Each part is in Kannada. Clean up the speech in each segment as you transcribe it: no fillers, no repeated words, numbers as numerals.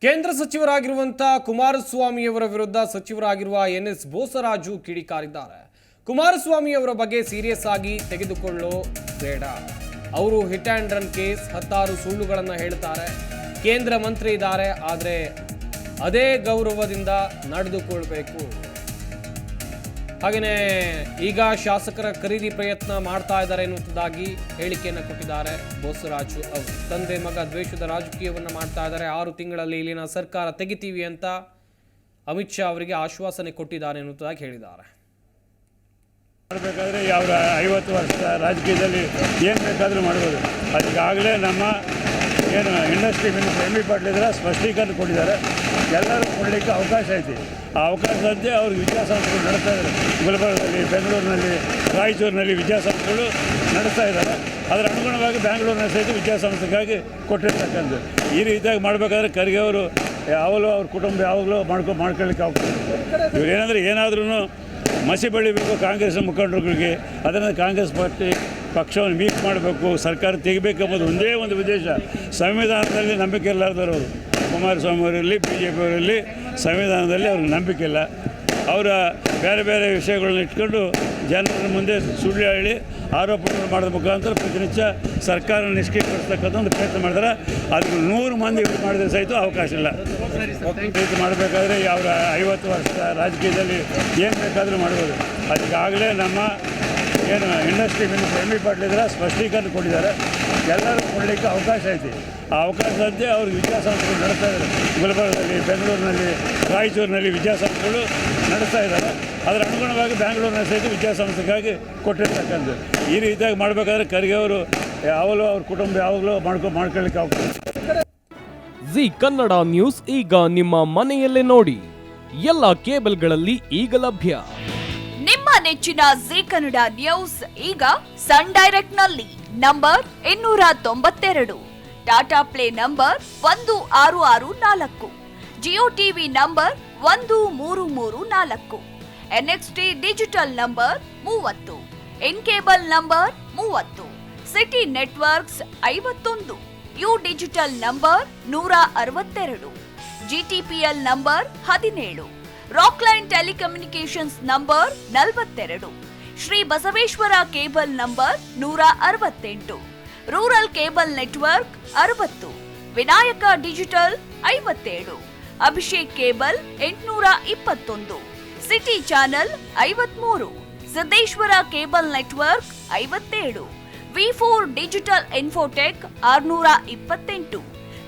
ಕೇಂದ್ರ ಸಚಿವರಾಗಿರುವಂತಹ ಕುಮಾರಸ್ವಾಮಿಯವರ ವಿರುದ್ಧ ಸಚಿವರಾಗಿರುವ ಎನ್ಎಸ್ ಬೋಸರಾಜು ಕಿಡಿಕಾರಿದ್ದಾರೆ. ಕುಮಾರಸ್ವಾಮಿಯವರ ಬಗ್ಗೆ ಸೀರಿಯಸ್ ಆಗಿ ತೆಗೆದುಕೊಳ್ಳೋ ಬೇಡ. ಅವರು ಹಿಟ್ ಆ್ಯಂಡ್ ರನ್ ಕೇಸ್ 16 ಸುಳ್ಳುಗಳನ್ನು ಹೇಳ್ತಾರೆ. ಕೇಂದ್ರ ಮಂತ್ರಿ ಇದ್ದಾರೆ, ಆದರೆ ಅದೇ ಗೌರವದಿಂದ ನಡೆದುಕೊಳ್ಬೇಕು. ಹಾಗೆಯೇ ಈಗ ಶಾಸಕರ ಖರೀದಿ ಪ್ರಯತ್ನ ಮಾಡ್ತಾ ಇದ್ದಾರೆ ಎನ್ನುವುದಾಗಿ ಹೇಳಿಕೆಯನ್ನು ಕೊಟ್ಟಿದ್ದಾರೆ ಬೋಸರಾಜು ಅವರು. ತಂದೆ ಮಗ ದ್ವೇಷದ ರಾಜಕೀಯವನ್ನು ಮಾಡ್ತಾ ಇದ್ದಾರೆ. 6 ತಿಂಗಳಲ್ಲಿ ಇಲ್ಲಿನ ಸರ್ಕಾರ ತೆಗಿತೀವಿ ಅಂತ ಅಮಿತ್ ಶಾ ಅವರಿಗೆ ಆಶ್ವಾಸನೆ ಕೊಟ್ಟಿದ್ದಾರೆ ಎನ್ನುವುದಾಗಿ ಹೇಳಿದ್ದಾರೆ. ಮಾಡಬೇಕಾದ್ರೆ ಯಾವ 50 ವರ್ಷ ರಾಜಕೀಯದಲ್ಲಿ ಏನು ಬೇಕಾದರೂ ಮಾಡ್ಬೋದು. ಅದಕ್ಕಾಗಲೇ ನಮ್ಮ ಏನು industry minister M B Patil ಇದ್ದಾರೆ, ಸ್ಪಷ್ಟೀಕರಣ ಕೊಟ್ಟಿದ್ದಾರೆ. ಎಲ್ಲರೂ ಕೊಡಲಿಕ್ಕೆ ಅವಕಾಶ ಐತಿ. ಆ ಅವಕಾಶದಂತೆ ಅವ್ರಿಗೆ ವಿದ್ಯಾಸಂಸ್ಥೆಗಳು ನಡೆಸ್ತಾ ಇದ್ದಾರೆ. ಗುಲ್ಬರ್ಗದಲ್ಲಿ, ಬೆಂಗಳೂರಿನಲ್ಲಿ, ರಾಯಚೂರಿನಲ್ಲಿ ವಿದ್ಯಾಸಂಸ್ಥೆಗಳು ನಡೆಸ್ತಾ ಇದ್ದಾರೆ. ಅದರ ಅನುಗುಣವಾಗಿ ಬೆಂಗಳೂರಿನ ಸಹಿತ ವಿದ್ಯಾಸಂಸ್ಥೆಗಾಗಿ ಕೊಟ್ಟಿರ್ತಕ್ಕಂಥದ್ದು. ಈ ರೀತಿಯಾಗಿ ಮಾಡಬೇಕಾದ್ರೆ ಖರ್ಗೆ ಅವರು ಯಾವಾಗಲೂ ಅವ್ರ ಕುಟುಂಬ ಯಾವಾಗಲೂ ಮಾಡ್ಕೊಳ್ಳಿಕ್ಕೆ ಅವಕಾಶ. ಇವರೇನಾದರೂ ಏನಾದ್ರೂ ಮಸಿ ಬೆಳಿಬೇಕು ಕಾಂಗ್ರೆಸ್ ಮುಖಂಡರುಗಳಿಗೆ, ಅದನ್ನು ಕಾಂಗ್ರೆಸ್ ಪಕ್ಷವನ್ನು ವೀಕ್ ಮಾಡಬೇಕು, ಸರ್ಕಾರ ತೆಗಿಬೇಕು ಎಂಬುದು ಒಂದೇ ಒಂದು ಉದ್ದೇಶ. ಸಂವಿಧಾನದಲ್ಲಿ ನಂಬಿಕೆ ಇರಲಾರ್ದವರು ಅವರು. ಕುಮಾರಸ್ವಾಮಿ ಅವರಲ್ಲಿ, ಬಿ ಜೆ ಪಿಯವರಲ್ಲಿ ಸಂವಿಧಾನದಲ್ಲಿ ಅವ್ರಿಗೆ ನಂಬಿಕೆ ಇಲ್ಲ. ಅವರ ಬೇರೆ ಬೇರೆ ವಿಷಯಗಳನ್ನ ಇಟ್ಕೊಂಡು ಜನರ ಮುಂದೆ ಸುಳ್ಳು ಹೇಳಿ ಆರೋಪಗಳು ಮಾಡೋದ ಮುಖಾಂತರ ಪ್ರತಿನಿತ್ಯ ಸರ್ಕಾರ ನಿಷ್ಕ್ರಿಯಗೊಳಿಸ್ತಕ್ಕಂಥ ಒಂದು ಪ್ರಯತ್ನ ಮಾಡಿದ್ರೆ ಅದಕ್ಕೆ 100 ಮಂದಿ ಮಾಡಿದ್ರೆ ಸಹಿತ ಅವಕಾಶ ಇಲ್ಲ. ರೀತಿ ಮಾಡಬೇಕಾದ್ರೆ ಯಾವ 50 ವರ್ಷ ರಾಜಕೀಯದಲ್ಲಿ ಏನು ಬೇಕಾದರೂ ಮಾಡ್ಬೋದು. ಅದಕ್ಕಾಗಲೇ ನಮ್ಮ ಏನು industry minister M B Patil ಇದ್ದಾರೆ, ಸ್ಪಷ್ಟೀಕರಣ ಕೊಟ್ಟಿದ್ದಾರೆ. ಎಲ್ಲರೂ ಕೊಡಲಿಕ್ಕೆ ಅವಕಾಶ ಐತಿ. ಆ ಅವಕಾಶದಂತೆ ಅವ್ರಿಗೆ ವಿದ್ಯಾಸಂಸ್ಥೆಗಳು ನಡೆಸ್ತಾ ಇದ್ದಾರೆ. ಗುಲ್ಬರ್ಗದಲ್ಲಿ, ಬೆಂಗಳೂರಿನಲ್ಲಿ, ರಾಯಚೂರಿನಲ್ಲಿ ವಿದ್ಯಾಸಂಸ್ಥೆಗಳು ನಡೆಸ್ತಾ ಇದ್ದಾರೆ. ಅದರ ಅನುಗುಣವಾಗಿ ಬೆಂಗಳೂರಿನ ಸಹಿತ ವಿದ್ಯಾಸಂಸ್ಥೆಗಾಗಿ ಕೊಟ್ಟಿರ್ತಕ್ಕಂಥದ್ದು. ಈ ರೀತಿಯಾಗಿ ಮಾಡಬೇಕಾದ್ರೆ ಖರ್ಗೆ ಅವರು ಯಾವಾಗಲೂ ಅವ್ರ ಕುಟುಂಬ ಯಾವಾಗಲೂ ಮಾಡ್ಕೊಳ್ಳಿಕ್ಕೆ ಅವಕಾಶ. ಜಿ ಕನ್ನಡ ನ್ಯೂಸ್ ಈಗ ನಿಮ್ಮ ಮನೆಯಲ್ಲೇ ನೋಡಿ. ಎಲ್ಲ ಕೇಬಲ್ಗಳಲ್ಲಿ ಈಗ ಲಭ್ಯ. ನಿಮ್ಮ ನೆಚ್ಚಿನ ಜಿ ಕನ್ನಡ ನ್ಯೂಸ್ ಈಗ ಸನ್ ಡೈರೆಕ್ಟ್ ನಲ್ಲಿ number 292, Tata Play number 1664, Jio TV number 1334, NXT Digital number 30, in cable number 30, city networks 51, U Digital number 162, GTPL number 17, Rockline telecommunications number 42, Shri Basaveshwara cable number 168, rural cable network 60, Vinayaka digital 57, Abhishek cable 821, city channel 53, Siddeshwara cable network 57, ವಿ4 digital Infotech 628,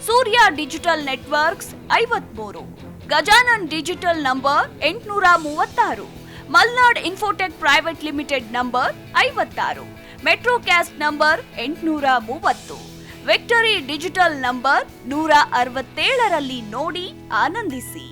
Surya digital networks 53, Gajanan digital number 836, Malnad Infotech private limited number 56, Metrocast number 830, Victory Digital number 167ರಲ್ಲಿ ನೋಡಿ ಆನಂದಿಸಿ.